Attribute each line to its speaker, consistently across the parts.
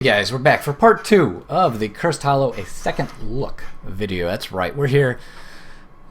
Speaker 1: Guys, we're back for part 2 of the Cursed Hollow, a second look video. That's right, we're here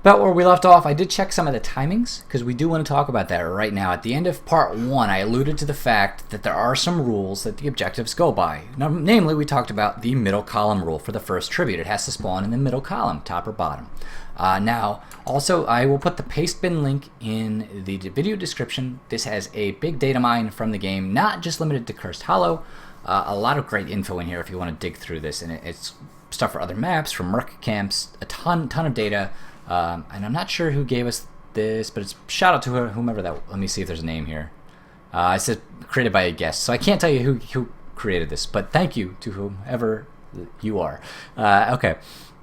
Speaker 1: about where we left off. I did check some of the timings because we do want to talk about that right now. At the end of part 1, I alluded to the fact that there are some rules that the objectives go by. Namely, we talked about the middle column rule for the first tribute. It has to spawn in the middle column, top or bottom. Now, also, I will put the paste bin link in the video description. This has a big data mine from the game, not just limited to Cursed Hollow. A lot of great info in here if you want to dig through this, and it's stuff for other maps, from merc camps, a ton of data, and I'm not sure who gave us this, but it's shout out to whomever that. Let me see if there's a name here. I said created by a guest, so I can't tell you who created this, but thank you to whomever you are. Okay,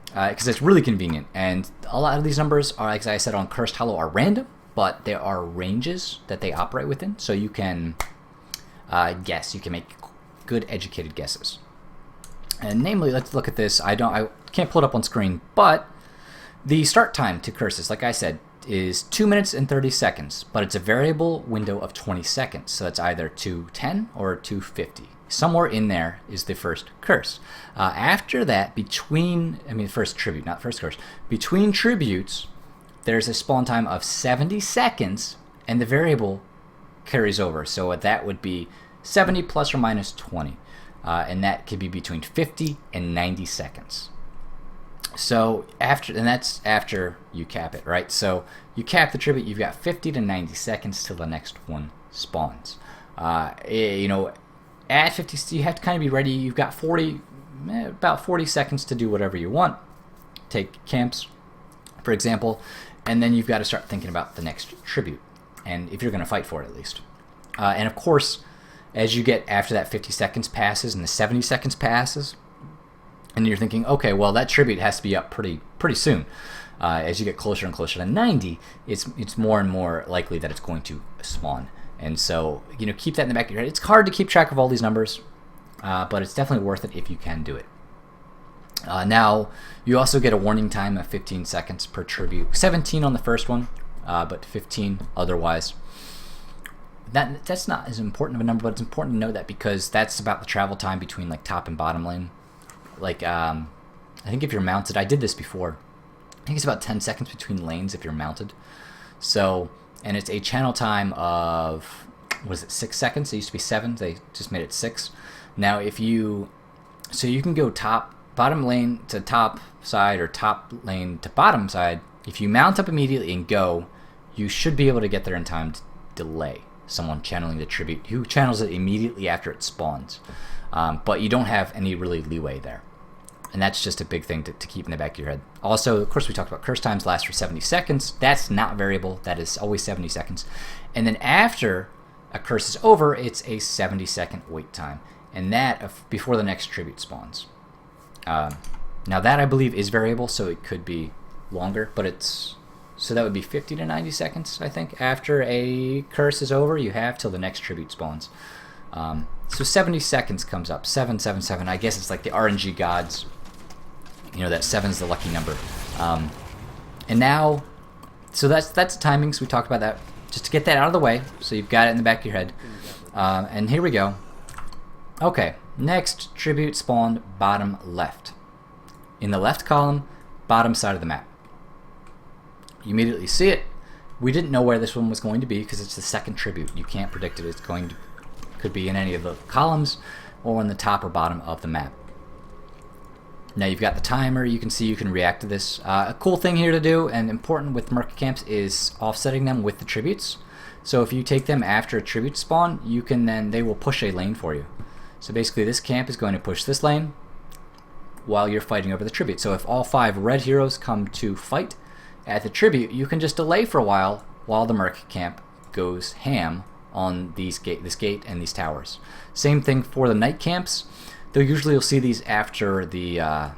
Speaker 1: because it's really convenient, and a lot of these numbers are, like I said, on Cursed Hollow are random, but there are ranges that they operate within, so you can guess. You can make good educated guesses. And namely, let's look at this. I can't pull it up on screen, but the start time to curses, like I said, is 2 minutes and 30 seconds, but it's a variable window of 20 seconds. So it's either 2:10 or 2:50. Somewhere in there is the first curse. After that, first tribute, not first curse. Between tributes, there's a spawn time of 70 seconds, and the variable carries over. So that would be 70 plus or minus 20, and that could be between 50 and 90 seconds. So that's after you cap it, right? So you cap the tribute, you've got 50 to 90 seconds till the next one spawns. At 50, you have to kind of be ready. You've got about 40 seconds to do whatever you want. Take camps, for example, and then you've got to start thinking about the next tribute, and if you're going to fight for it at least. And of course, as you get after that 50 seconds passes and the 70 seconds passes, and you're thinking, okay, well, that tribute has to be up pretty soon. As you get closer and closer to 90, it's more and more likely that it's going to spawn. And so, keep that in the back of your head. It's hard to keep track of all these numbers, but it's definitely worth it if you can do it. Now, you also get a warning time of 15 seconds per tribute. 17 on the first one, but 15 otherwise. That's not as important of a number, but it's important to know that because that's about the travel time between like top and bottom lane. Like I think if you're mounted, I did this before. I think it's about 10 seconds between lanes if you're mounted. So, and it's a channel time of 6 seconds? It used to be 7. They just made it 6. Now you can go bottom lane to top side or top lane to bottom side. If you mount up immediately and go, you should be able to get there in time to delay someone channeling the tribute who channels it immediately after it spawns. But you don't have any really leeway there. And that's just a big thing to keep in the back of your head. Also, of course, we talked about curse times last for 70 seconds. That's not variable. That is always 70 seconds. And then after a curse is over, it's a 70-second wait time. And that before the next tribute spawns. Now that, I believe, is variable, so it could be longer, but so that would be 50 to 90 seconds, I think. After a curse is over, you have till the next tribute spawns. So 70 seconds comes up. 777. I guess it's like the RNG gods. That 7's the lucky number. And now, so that's timings. We talked about that. Just to get that out of the way, so you've got it in the back of your head. And here we go. Okay, next tribute spawned bottom left. In the left column, bottom side of the map. You immediately see it. We didn't know where this one was going to be because it's the second tribute. You can't predict it. Could be in any of the columns or on the top or bottom of the map. Now you've got the timer. You can see you can react to this. A cool thing here to do and important with merc camps is offsetting them with the tributes. So if you take them after a tribute spawn, they will push a lane for you. So basically this camp is going to push this lane while you're fighting over the tribute. So if all 5 red heroes come to fight at the tribute, you can just delay for a while the merc camp goes ham on this gate and these towers. Same thing for the night camps. Though usually you'll see these after the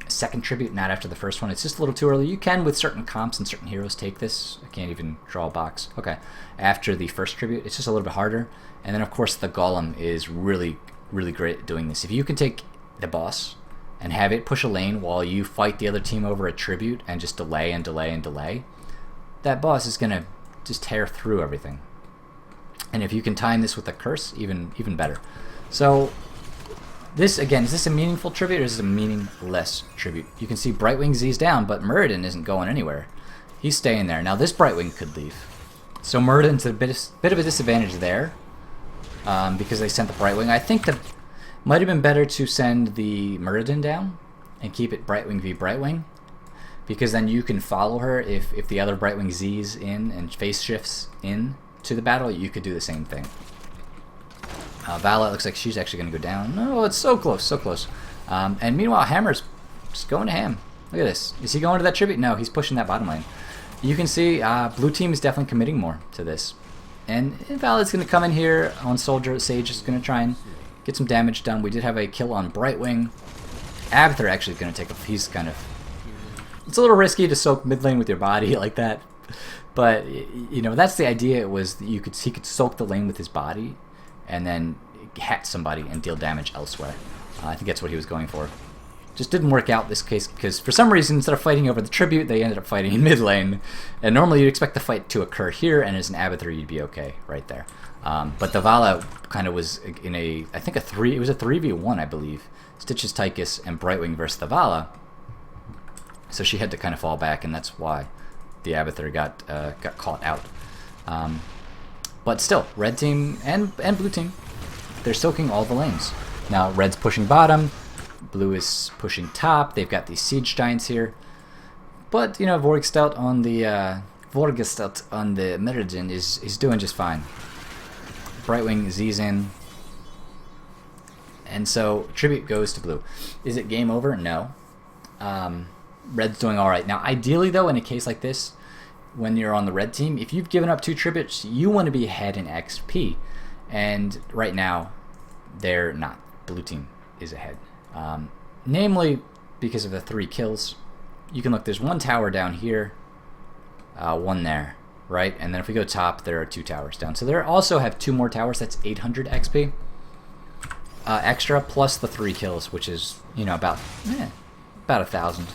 Speaker 1: second tribute, not after the first one. It's just a little too early. You can, with certain comps and certain heroes, take this. I can't even draw a box. Okay. After the first tribute, it's just a little bit harder. And then, of course, the golem is really, really great at doing this. If you can take the boss and have it push a lane while you fight the other team over a tribute and just delay and delay and delay, that boss is going to just tear through everything. And if you can time this with a curse, even better. So This, again, is this a meaningful tribute or is this a meaningless tribute? You can see Brightwing Z's down, but Muradin isn't going anywhere. He's staying there. Now this Brightwing could leave. So Muradin's a bit of a disadvantage there because they sent the Brightwing. I think that might have been better to send the Muradin down and keep it Brightwing v Brightwing, because then you can follow her if the other Brightwing Z's in and phase shifts in to the battle. You could do the same thing. Vala looks like she's actually going to go down. No, it's so close, so close. And meanwhile, Hammer's just going to ham. Look at this. Is he going to that tribute? No, he's pushing that bottom lane. You can see blue team is definitely committing more to this. And Vala's going to come in here on Soldier. Sage is going to try and get some damage done. We did have a kill on Brightwing. Abathur actually is going to take a... He's kind of... It's a little risky to soak mid lane with your body like that. But, you know, that's the idea. It was that he could soak the lane with his body and then hat somebody and deal damage elsewhere. I think that's what he was going for. Just didn't work out this case because for some reason, instead of fighting over the tribute, they ended up fighting in mid lane. And normally you'd expect the fight to occur here, and as an Abathur, you'd be okay right there. But the Vala kind of was in a, I think it was a 3v1, I believe. Stitches, Tychus, and Brightwing versus the Vala. So she had to kind of fall back, and that's why the Abathur got caught out. But still, red team and blue team, they're soaking all the lanes. Now red's pushing bottom, blue is pushing top. They've got these siege giants here, but you know Vorgestelt on the Meridin is doing just fine. Brightwing Z's in, and so tribute goes to blue. Is it game over? No. Red's doing all right. Now, ideally though, in a case like this, when you're on the red team, if you've given up 2 tributes, you want to be ahead in XP. And right now, they're not. Blue team is ahead. Namely, because of the 3 kills. You can look, there's 1 tower down here, 1 there, right? And then if we go top, there are 2 towers down. So they also have 2 more towers. That's 800 XP extra, plus the 3 kills, which is, you know, about 1,000.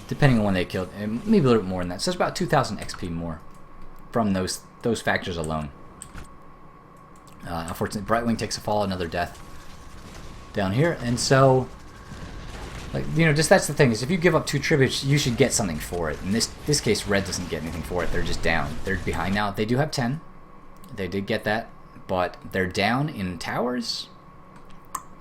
Speaker 1: Depending on when they killed, and maybe a little bit more than that. So it's about 2,000 XP more from those factors alone. Unfortunately, Brightwing takes a fall, another death down here, and so, like, you know, just that's the thing is if you give up 2 tributes, you should get something for it. In this case, red doesn't get anything for it. They're just down. They're behind now. They do have 10. They did get that, but they're down in towers.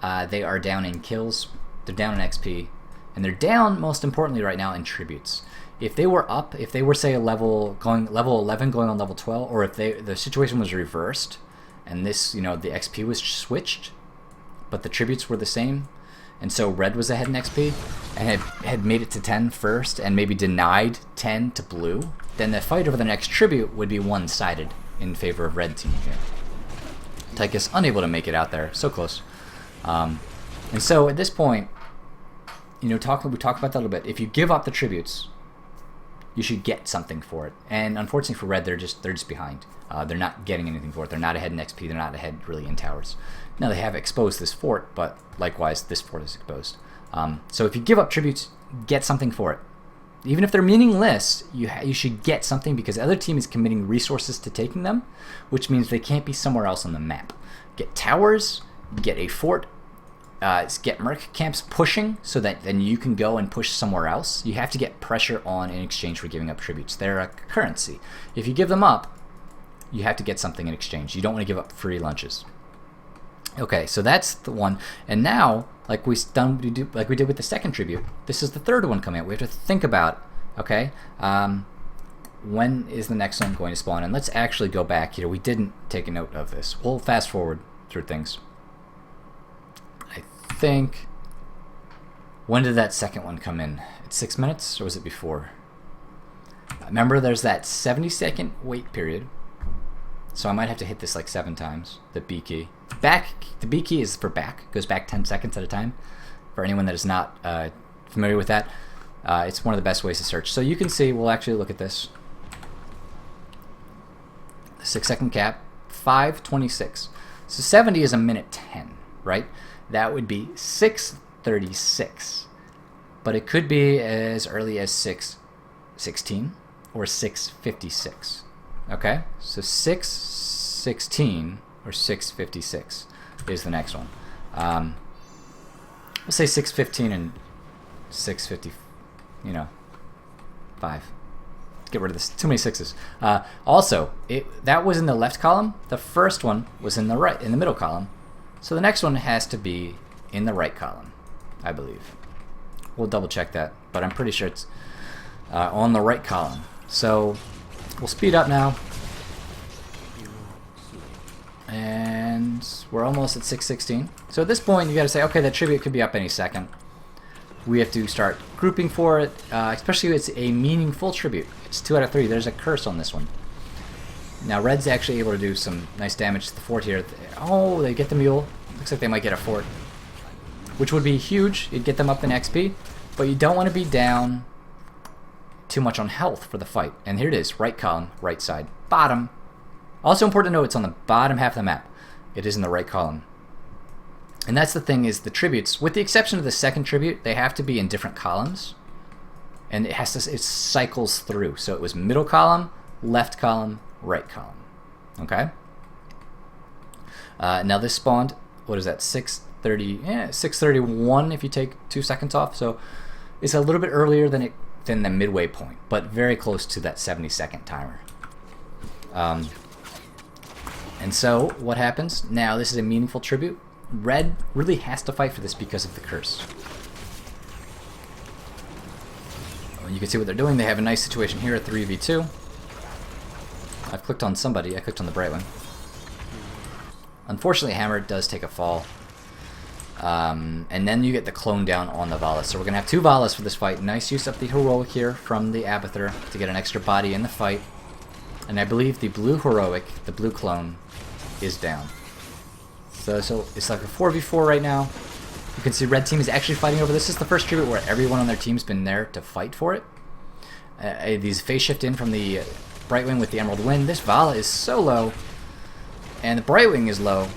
Speaker 1: They are down in kills. They're down in XP. And they're down, most importantly, right now in tributes. If they were up, if they were, say, level 11 going on level 12, or if the situation was reversed, and this, you know, the XP was switched, but the tributes were the same, and so red was ahead in XP, and had made it to 10 first, and maybe denied 10 to blue, then the fight over the next tribute would be one-sided in favor of red team here. Tychus unable to make it out there, so close. And so at this point, you know, we talked about that a little bit. If you give up the tributes, you should get something for it. And unfortunately for red, they're just behind. They're not getting anything for it. They're not ahead in XP. They're not ahead really in towers. Now they have exposed this fort, but likewise this fort is exposed. So if you give up tributes, get something for it. Even if they're meaningless, you should get something because the other team is committing resources to taking them, which means they can't be somewhere else on the map. Get towers, get a fort. Get merc camps pushing so that then you can go and push somewhere else. You have to get pressure on in exchange for giving up tributes. They're a currency. If you give them up, you have to get something in exchange. You don't want to give up free lunches. Okay, so that's the one. And now, like we did with the second tribute, this is the third one coming out. We have to think about, okay, when is the next one going to spawn? And let's actually go back. You know, we didn't take a note of this. We'll fast forward through things. Think, when did that second one come in? At 6 minutes, or was it before? Remember, there's that 70-second wait period, so I might have to hit this like 7 times. The B key. The B key is for back. Goes back 10 seconds at a time. For anyone that is not familiar with that, it's one of the best ways to search. So you can see. We'll actually look at this. The 6-second cap, 5:26. So 70 is a minute 10, right? That would be 6:36, but it could be as early as 6:16 or 6:56. Okay, so 6:16 or 6:56 is the next one. We'll say 615 and 650, you know, 5. Get rid of this. Too many 6s. Also, that was in the left column. The first one was in the middle column. So the next one has to be in the right column, I believe. We'll double check that, but I'm pretty sure it's on the right column. So we'll speed up now. And we're almost at 616. So at this point, you got to say, okay, that tribute could be up any second. We have to start grouping for it, especially if it's a meaningful tribute. It's 2 out of 3. There's a curse on this one. Now, red's actually able to do some nice damage to the fort here. Oh, they get the mule. Looks like they might get a fort, which would be huge. It'd get them up in XP, but you don't want to be down too much on health for the fight. And here it is, right column, right side, bottom. Also important to know, it's on the bottom half of the map. It is in the right column. And that's the thing, is the tributes, with the exception of the second tribute, they have to be in different columns. And it cycles through. So it was middle column, left column, right column. Okay? Now this spawned, what is that, 6:30? Yeah, 6:31 if you take 2 seconds off. So it's a little bit earlier than the midway point, but very close to that 70-second timer. And so what happens? Now this is a meaningful tribute. Red really has to fight for this because of the curse. You can see what they're doing. They have a nice situation here at 3v2. I've clicked on somebody. I clicked on the Brightwing. Unfortunately, Hammer does take a fall. And then you get the clone down on the Valas. So we're going to have 2 Valas for this fight. Nice use of the Heroic here from the Abathur to get an extra body in the fight. And I believe the blue Heroic, the blue clone, is down. So it's like a 4v4 right now. You can see red team is actually fighting over this. This is the first tribute where everyone on their team's been there to fight for it. These phase shift in from the Brightwing with the Emerald Wind. This Vala is so low, and the Brightwing is low.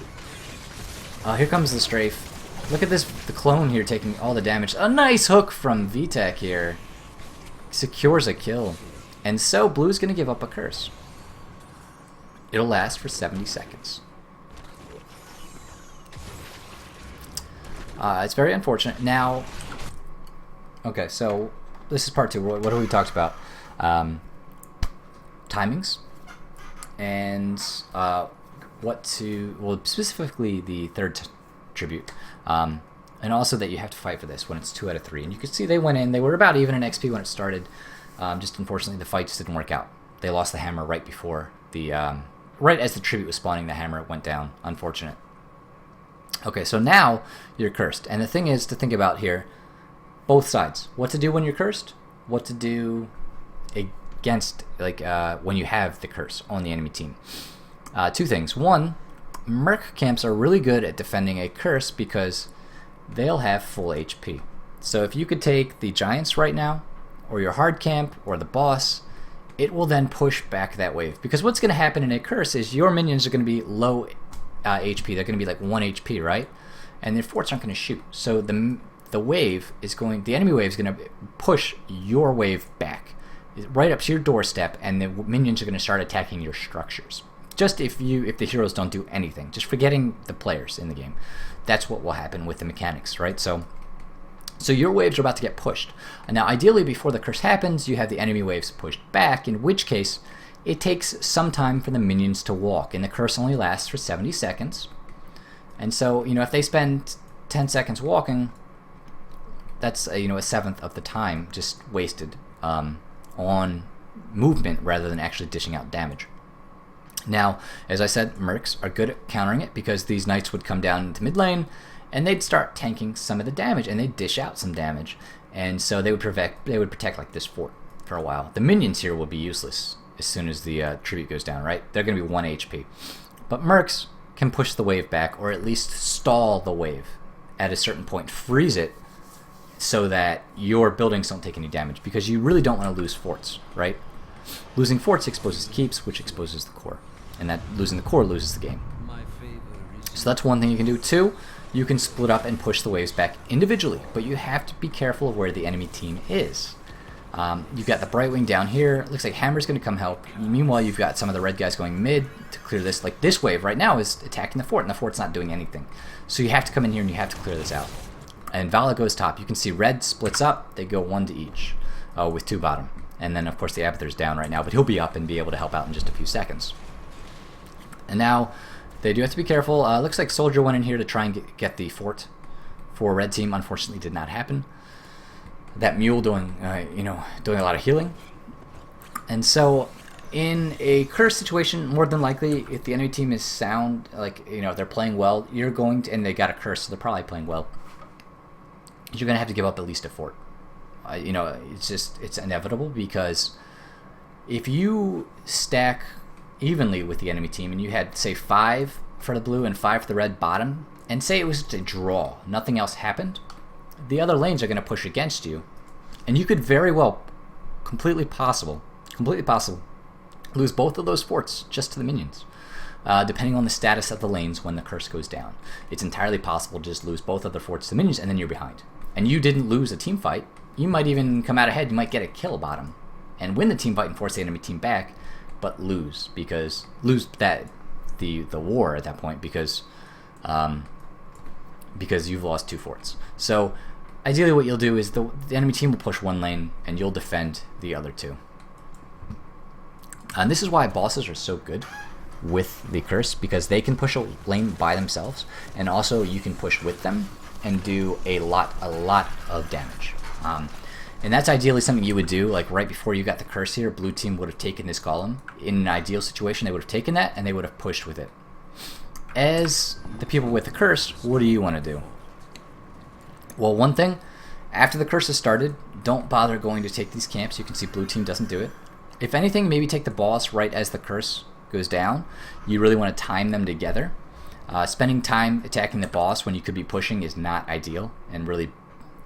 Speaker 1: Here comes the strafe. Look at this, the clone here taking all the damage. A nice hook from VTech here. Secures a kill. And so blue's going to give up a curse. It'll last for 70 seconds. It's very unfortunate. Now, okay, so this is part 2. What have we talked about? Timings. And well, specifically the third tribute. And also that you have to fight for this when it's 2 out of 3. And you can see they went in. They were about even in XP when it started. Just unfortunately, the fight just didn't work out. They lost the hammer right before the... right as the tribute was spawning, the hammer went down. Unfortunate. Okay, so now you're cursed. And the thing is to think about here, both sides. What to do when you're cursed, what to do against, like, when you have the curse on the enemy team. 2 things. 1, Merc camps are really good at defending a curse because they'll have full HP. So if you could take the Giants right now, or your hard camp, or the boss, it will then push back that wave. Because what's going to happen in a curse is your minions are going to be low HP. They're going to be like 1 HP, right? And their forts aren't going to shoot. So the wave is going, the enemy wave is going to push your wave back right up to your doorstep, and the minions are going to start attacking your structures. Just if the heroes don't do anything, just forgetting the players in the game. That's what will happen with the mechanics, right? So your waves are about to get pushed. And now ideally before the curse happens, you have the enemy waves pushed back, in which case it takes some time for the minions to walk, and the curse only lasts for 70 seconds. And so, if they spend 10 seconds walking, that's a 1/7 of the time just wasted on movement rather than actually dishing out damage. Now, as I said, Mercs are good at countering it because these knights would come down into mid lane and they'd start tanking some of the damage, and they'd dish out some damage, and so they would protect like this fort for a while. The minions here will be useless as soon as the tribute goes down, right? They're going to be 1 HP. But Mercs can push the wave back, or at least stall the wave at a certain point, freeze it, so that your buildings don't take any damage, because you really don't want to lose forts, right? Losing forts exposes keeps, which exposes the core, and that losing the core loses the game. So that's one thing you can do. 2, you can split up and push the waves back individually, but you have to be careful of where the enemy team is. You've got the Brightwing down here. Looks like Hammer's going to come help. Meanwhile, you've got some of the red guys going mid to clear this. Like this wave right now is attacking the fort, and the fort's not doing anything. So you have to come in here and you have to clear this out. And Vala goes top. You can see red splits up. They go 1 to each with 2 bottom. And then, of course, the Abathur's down right now, but he'll be up and be able to help out in just a few seconds. And now they do have to be careful. Looks like Soldier went in here to try and get the fort for red team. Unfortunately, did not happen. That Mule doing, doing a lot of healing. And so, in a curse situation, more than likely, if the enemy team is sound, like, they're playing well, you're going to, and they got a curse, so they're probably playing well, you're going to have to give up at least a fort. It's inevitable, because if you stack evenly with the enemy team and you had, say, 5 for the blue and 5 for the red bottom, and say it was a draw, nothing else happened, the other lanes are going to push against you, and you could very well, completely possible, lose both of those forts just to the minions, depending on the status of the lanes when the curse goes down. It's entirely possible to just lose both of the forts to the minions, and then you're behind. And you didn't lose a team fight. You might even come out ahead. You might get a kill bottom and win the team fight and force the enemy team back, but lose the war at that point because you've lost 2 forts. So ideally what you'll do is the enemy team will push 1 lane and you'll defend the other 2. And this is why bosses are so good with the curse, because they can push a lane by themselves, and also you can push with them and do a lot of damage. And that's ideally something you would do, like right before you got the curse here, blue team would have taken this golem. In an ideal situation, they would have taken that and they would have pushed with it. As the people with the curse, what do you want to do? Well, one thing, after the curse has started, don't bother going to take these camps. You can see blue team doesn't do it. If anything, maybe take the boss right as the curse goes down. You really want to time them together. Spending time attacking the boss when you could be pushing is not ideal and really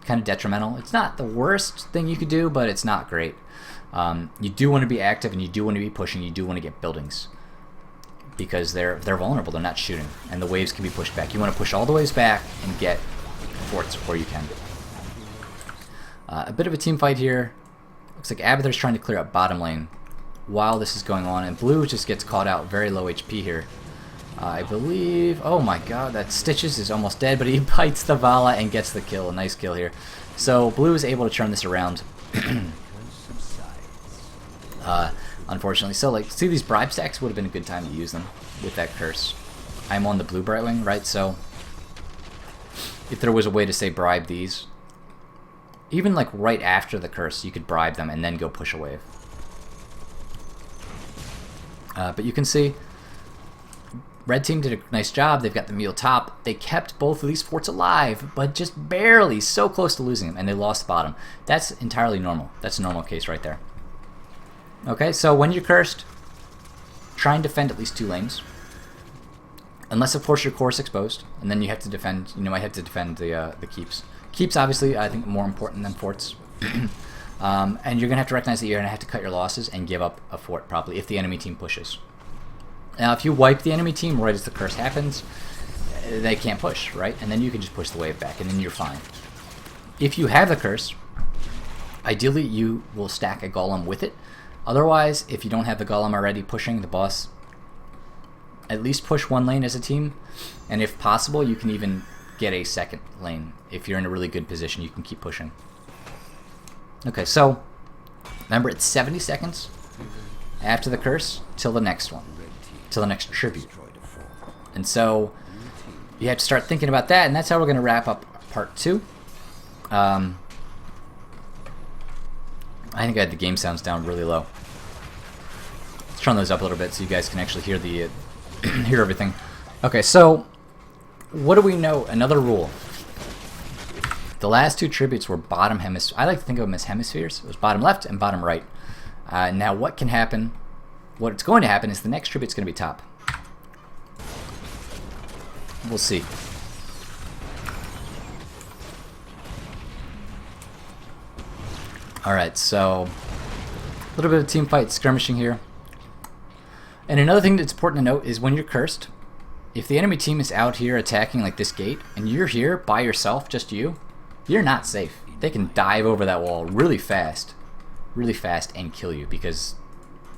Speaker 1: kind of detrimental. It's not the worst thing you could do, but it's not great. You do want to be active and you do want to be pushing. You do want to get buildings because they're vulnerable. They're not shooting, and the waves can be pushed back. You want to push all the waves back and get forts where you can. A bit of a team fight here. Looks like Abathur's trying to clear up bottom lane while this is going on, and blue just gets caught out, very low HP here. I believe, oh my god, that Stitches is almost dead, but he bites the Vala and gets the kill. A nice kill here. So blue is able to turn this around. Unfortunately. So like, see, these bribe stacks would have been a good time to use them with that curse. I'm on the blue Brightwing, right? So if there was a way to, say, bribe these, even like right after the curse, you could bribe them and then go push a wave. But you can see red team did a nice job. They've got the Mule top. They kept both of these forts alive, but just barely, so close to losing them, and they lost the bottom. That's entirely normal. That's a normal case right there. Okay, so when you're cursed, try and defend at least 2 lanes. Unless, of course, your core's exposed, and then you have to defend, might have to defend the keeps. Keeps, obviously, I think, more important than forts. And you're going to have to recognize that you're going to have to cut your losses and give up a fort, probably, if the enemy team pushes. Now, if you wipe the enemy team right as the curse happens, they can't push, right? And then you can just push the wave back, and then you're fine. If you have the curse, ideally you will stack a golem with it. Otherwise, if you don't have the golem already pushing the boss, at least push 1 lane as a team, and if possible, you can even get a 2nd lane. If you're in a really good position, you can keep pushing. Okay, so remember, it's 70 seconds after the curse till the next one, till the next tribute. And so you have to start thinking about that, and that's how we're going to wrap up part 2. I think I had the game sounds down really low. Let's turn those up a little bit so you guys can actually hear the hear everything. Okay, so what do we know? Another rule. The last 2 tributes were bottom hemisphere. I like to think of them as hemispheres. It was bottom left and bottom right. Now what can happen? What's going to happen is the next tribute's going to be top. We'll see. Alright, so a little bit of team fight skirmishing here. And another thing that's important to note is when you're cursed, if the enemy team is out here attacking like this gate, and you're here by yourself, just you're not safe. They can dive over that wall really fast, and kill you because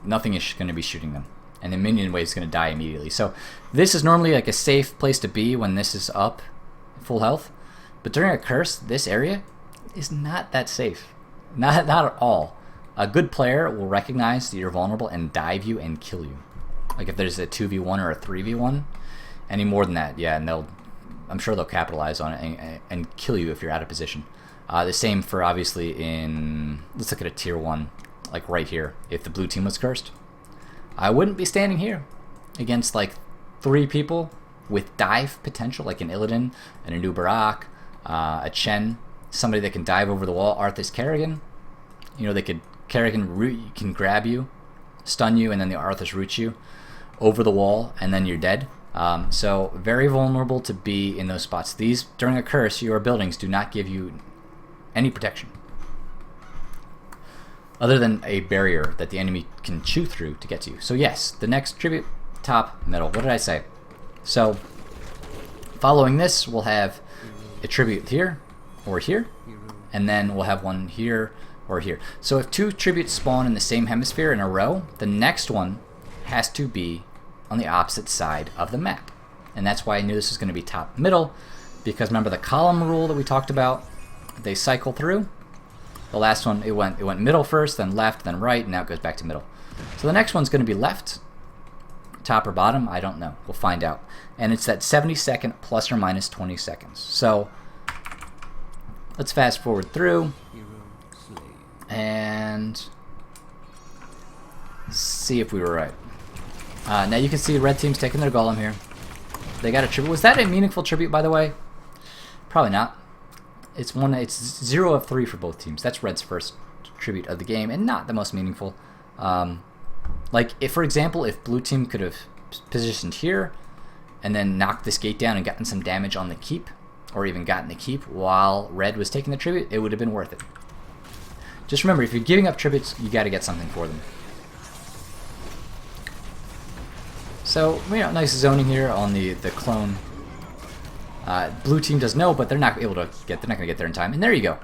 Speaker 1: nothing is going to be shooting them. And the minion wave is going to die immediately. So this is normally like a safe place to be when this is up, full health. But during a curse, this area is not that safe. Not at all. A good player will recognize that you're vulnerable and dive you and kill you. Like if there's a 2v1 or a 3v1, any more than that, yeah, and I'm sure they'll capitalize on it and kill you if you're out of position. The same for obviously in, let's look at a tier 1, like right here. If the blue team was cursed, I wouldn't be standing here against like 3 people with dive potential, like an Illidan, and a new Barak, a Chen, somebody that can dive over the wall, Arthas Kerrigan. You know, they could, Kerrigan can grab you, stun you, and then the Arthas roots you over the wall, and then you're dead. So very vulnerable to be in those spots. These, during a curse, your buildings do not give you any protection other than a barrier that the enemy can chew through to get to you. So yes, the next tribute, top, middle. What did I say? So following this, we'll have a tribute here or here, and then we'll have one here or here. So if 2 tributes spawn in the same hemisphere in a row, the next one has to be on the opposite side of the map. And that's why I knew this was going to be top middle, because remember the column rule that we talked about? They cycle through. The last one, it went middle first, then left, then right, and now it goes back to middle. So the next one's going to be left, top or bottom, I don't know. We'll find out. And it's that 70-second plus or minus 20 seconds. So let's fast forward through and see if we were right. Now you can see red team's taking their golem here. They got a tribute. Was that a meaningful tribute, by the way? Probably not. It's 0 of 3 for both teams. That's red's first tribute of the game, and not the most meaningful. Like, if, for example, if blue team could have positioned here and then knocked this gate down and gotten some damage on the keep, or even gotten the keep while red was taking the tribute, it would have been worth it. Just remember, if you're giving up tributes, you got to get something for them. So, you know, nice zoning here on the clone. Blue team does know, but they're not able to get. They're not going to get there in time. And there you go.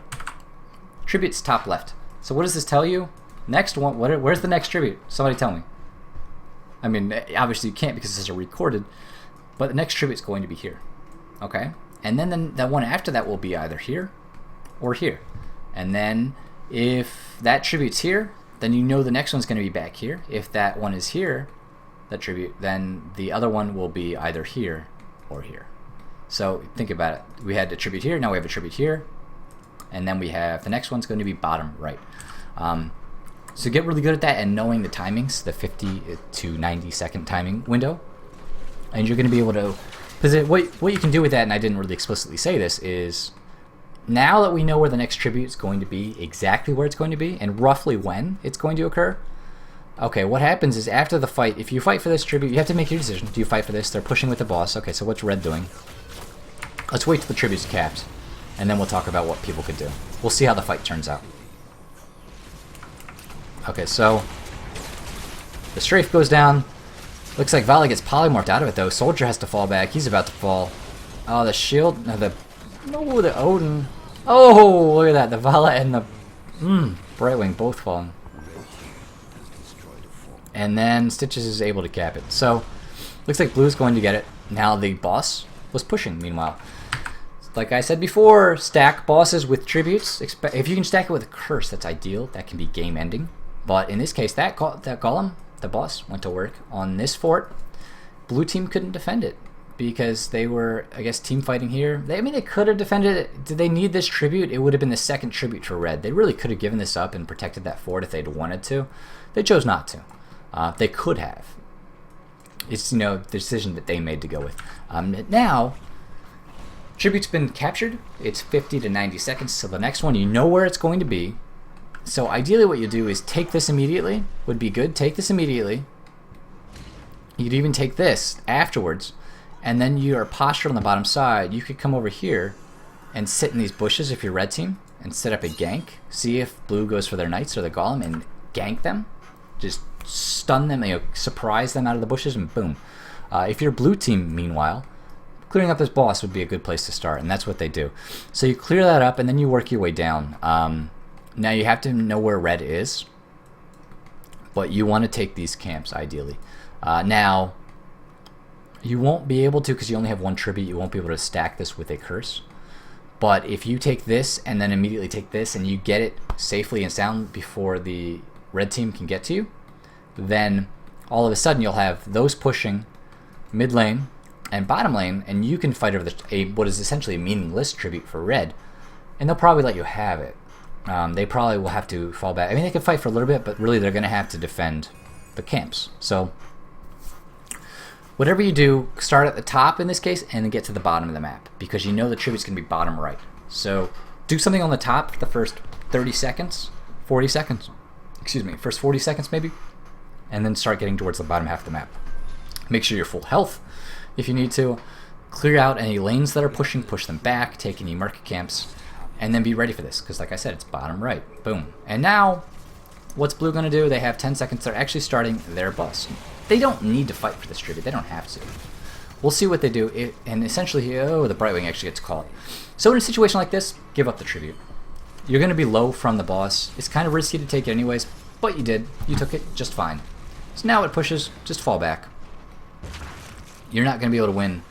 Speaker 1: Tributes top left. So what does this tell you? Next one. Where's the next tribute? Somebody tell me. I mean, obviously you can't because this is recorded, but the next tribute is going to be here. Okay. And then the one after that will be either here or here. And then if that tribute's here, then you know the next one's going to be back here. If that one is here, that tribute, then the other one will be either here or here. So think about it. We had a tribute here, now we have a tribute here, and then we have the next one's going to be bottom right. So get really good at that and knowing the timings, the 50 to 90 second timing window, and you're going to be able to. Because what you can do with that, and I didn't really explicitly say this, is now that we know where the next tribute is going to be, exactly where it's going to be, and roughly when it's going to occur. Okay, what happens is after the fight, if you fight for this tribute, you have to make your decision. Do you fight for this? They're pushing with the boss. Okay, so what's red doing? Let's wait till the tribute's capped, and then we'll talk about what people could do. We'll see how the fight turns out. Okay, so the strafe goes down. Looks like Vala gets polymorphed out of it, though. Soldier has to fall back. He's about to fall. Oh, the shield. No, the Odin. Oh, look at that. The Vala and the Brightwing both falling. And then Stitches is able to cap it. So, looks like Blue's going to get it. Now the boss was pushing, meanwhile. Like I said before, stack bosses with tributes. If you can stack it with a curse, that's ideal. That can be game ending. But in this case, that golem, the boss, went to work on this fort. Blue team couldn't defend it because they were, I guess, team fighting here. I mean, they could have defended it. Did they need this tribute? It would have been the second tribute for red. They really could have given this up and protected that fort if they'd wanted to. They chose not to. They could have. It's, you know, the decision that they made to go with. Now, tribute's been captured. It's 50 to 90 seconds. So the next one, you know where it's going to be. So ideally what you do is take this immediately. Would be good. Take this immediately. You'd even take this afterwards. And then your posture on the bottom side, you could come over here and sit in these bushes if you're red team and set up a gank. See if blue goes for their knights or the golem and gank them. Just stun them, you know, surprise them out of the bushes, and boom. If you're blue team, meanwhile, clearing up this boss would be a good place to start, and that's what they do. So you clear that up, and then you work your way down. Now you have to know where red is, but you want to take these camps, ideally. Now, you won't be able to, because you only have one tribute, you won't be able to stack this with a curse. But if you take this and then immediately take this and you get it safely and sound before the red team can get to you, then all of a sudden you'll have those pushing mid lane and bottom lane, and you can fight over what is essentially a meaningless tribute for red, and they'll probably let you have it. They probably will have to fall back. I mean, they can fight for a little bit, but really they're going to have to defend the camps. So whatever you do, start at the top in this case and then get to the bottom of the map, because you know the tribute's going to be bottom right. So do something on the top for the first 30 seconds, 40 seconds, excuse me, first 40 seconds maybe, and then start getting towards the bottom half of the map. Make sure you're full health if you need to. Clear out any lanes that are pushing, push them back, take any market camps, and then be ready for this, because like I said, it's bottom right. Boom. And now, what's blue going to do? They have 10 seconds. They're actually starting their bus. They don't need to fight for this tribute. They don't have to. We'll see what they do. And essentially, oh, the Brightwing actually gets caught. So in a situation like this, give up the tribute. You're going to be low from the boss. It's kind of risky to take it anyways, but you did. You took it just fine. So now it pushes. Just fall back. You're not going to be able to win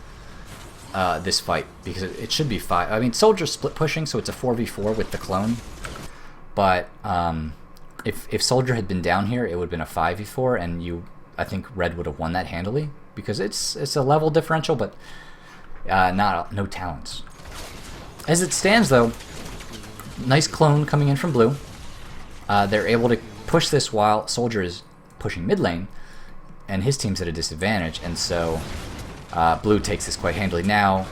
Speaker 1: this fight, because it should be 5. I mean, Soldier's split pushing, so it's a 4v4 with the clone. But if Soldier had been down here, it would have been a 5v4, and I think red would have won that handily, because it's a level differential, but no talents. As it stands, though, nice clone coming in from blue. They're able to push this while Soldier is pushing mid lane, and his team's at a disadvantage, and so blue takes this quite handily. Now,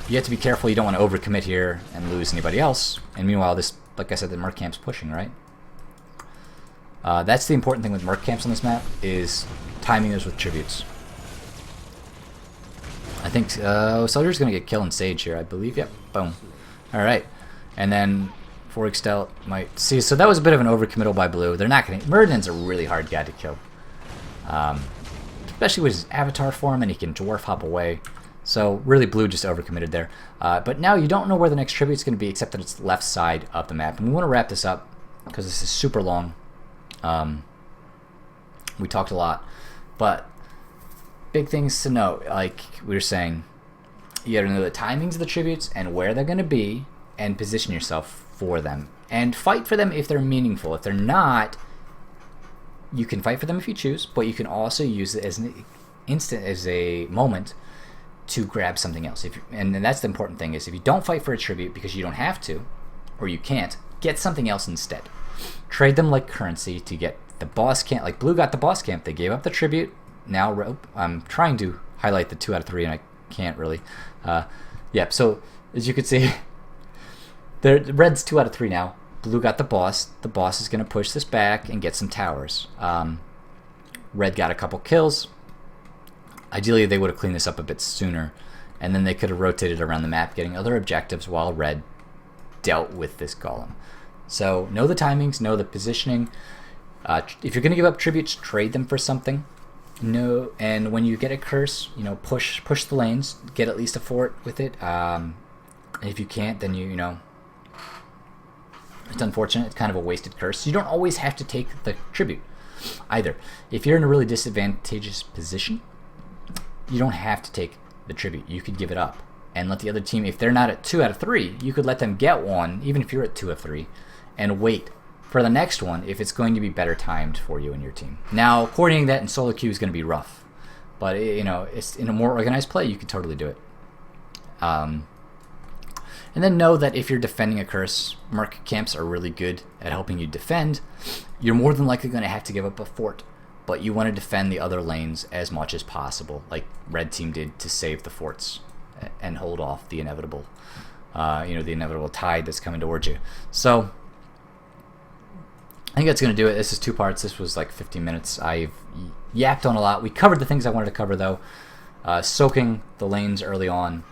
Speaker 1: you have to be careful. You don't want to overcommit here and lose anybody else. And meanwhile, this, like I said, the Merc camp's pushing, right? That's the important thing with Merc camps on this map, is timing those with tributes. I think Soldier's going to get killed in Sage here, I believe. Yep, boom. Alright. And then Forextel might see. So that was a bit of an overcommittal by blue. They're not going to. Murden's a really hard guy to kill. Especially with his avatar form, and he can dwarf hop away. So really blue just overcommitted there. But now you don't know where the next tribute's going to be, except that it's left side of the map. And we want to wrap this up, because this is super long. We talked a lot, but big things to note, like we were saying, you gotta know the timings of the tributes and where they're gonna be, and position yourself for them, and fight for them if they're meaningful. If they're not, you can fight for them if you choose, but you can also use it as an instant, as a moment to grab something else. And that's the important thing, is if you don't fight for a tribute because you don't have to, or you can't, get something else instead. Trade them like currency to get the boss camp. Like blue got the boss camp. They gave up the tribute. Now I'm trying to highlight the 2 out of 3, and I can't really. Yep. So as you can see, the red's 2 out of 3 now. Blue got the boss. The boss is going to push this back and get some towers. Red got a couple kills. Ideally, they would have cleaned this up a bit sooner, and then they could have rotated around the map, getting other objectives while red dealt with this golem. So know the timings, know the positioning. If you're going to give up tributes, trade them for something. And when you get a curse, push the lanes, get at least a fort with it. And if you can't, then you know, it's unfortunate. It's kind of a wasted curse. You don't always have to take the tribute either. If you're in a really disadvantageous position, you don't have to take the tribute. You could give it up and let the other team, if they're not at 2 out of 3, you could let them get one, even if you're at 2 of 3, and wait for the next one if it's going to be better timed for you and your team. Now, coordinating that in solo queue is going to be rough, but it's in a more organized play, you can totally do it. And then know that if you're defending a curse, Merc camps are really good at helping you defend. You're more than likely going to have to give up a fort, but you want to defend the other lanes as much as possible, like red team did to save the forts and hold off the inevitable, the inevitable tide that's coming towards you. So I think that's going to do it. This is 2 parts. This was like 15 minutes. I've yapped on a lot. We covered the things I wanted to cover, though. Soaking the lanes early on.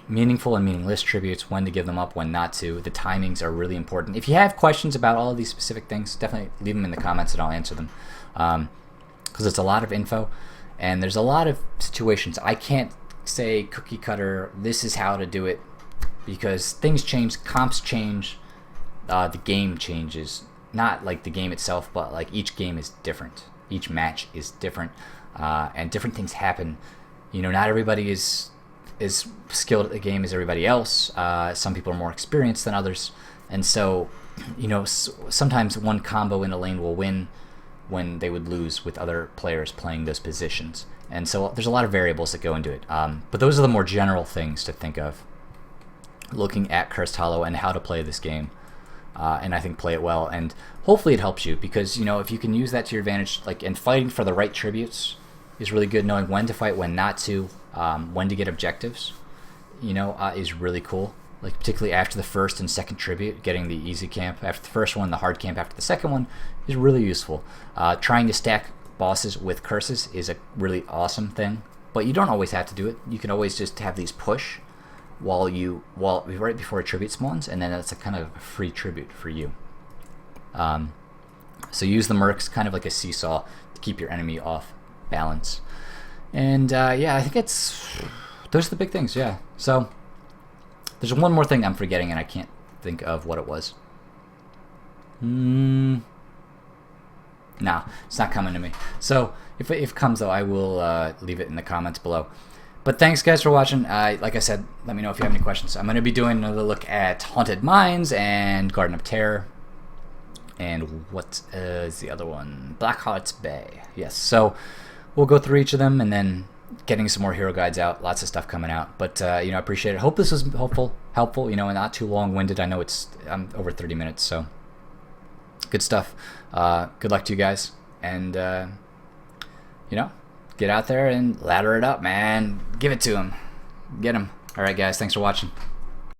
Speaker 1: Meaningful and meaningless tributes, when to give them up, when not to. The timings are really important. If you have questions about all of these specific things, definitely leave them in the comments and I'll answer them. Because it's a lot of info, and there's a lot of situations. I can't say cookie cutter, this is how to do it, because things change, comps change, the game changes. Not like the game itself, but like each game is different. Each match is different, and different things happen. Not everybody is as skilled at the game as everybody else. Some people are more experienced than others, and so sometimes one combo in a lane will win when they would lose with other players playing those positions. And so there's a lot of variables that go into it. But those are the more general things to think of looking at Cursed Hollow and how to play this game. And I think play it well, and hopefully it helps you, because if you can use that to your advantage, like in fighting for the right tributes is really good. Knowing when to fight, when not to, when to get objectives, is really cool. Like particularly after the first and second tribute, getting the easy camp after the first one, the hard camp after the second one is really useful. Trying to stack bosses with curses is a really awesome thing, but you don't always have to do it. You can always just have these push right before a tribute spawns, and then that's a kind of a free tribute for you. So use the mercs kind of like a seesaw to keep your enemy off balance. And yeah, I think those are the big things. Yeah. So there's one more thing I'm forgetting, and I can't think of what it was. No, it's not coming to me. So if it comes though, I will leave it in the comments below. But thanks guys for watching. Like I said, let me know if you have any questions. I'm going to be doing another look at Haunted Mines and Garden of Terror. And what is the other one? Blackheart's Bay. Yes, so we'll go through each of them, and then getting some more hero guides out. Lots of stuff coming out. But I appreciate it. Hope this was helpful, and not too long-winded. I know I'm over 30 minutes, so good stuff. Good luck to you guys, and get out there and ladder it up, man. Give it to them. Get them. All right, guys. Thanks for watching.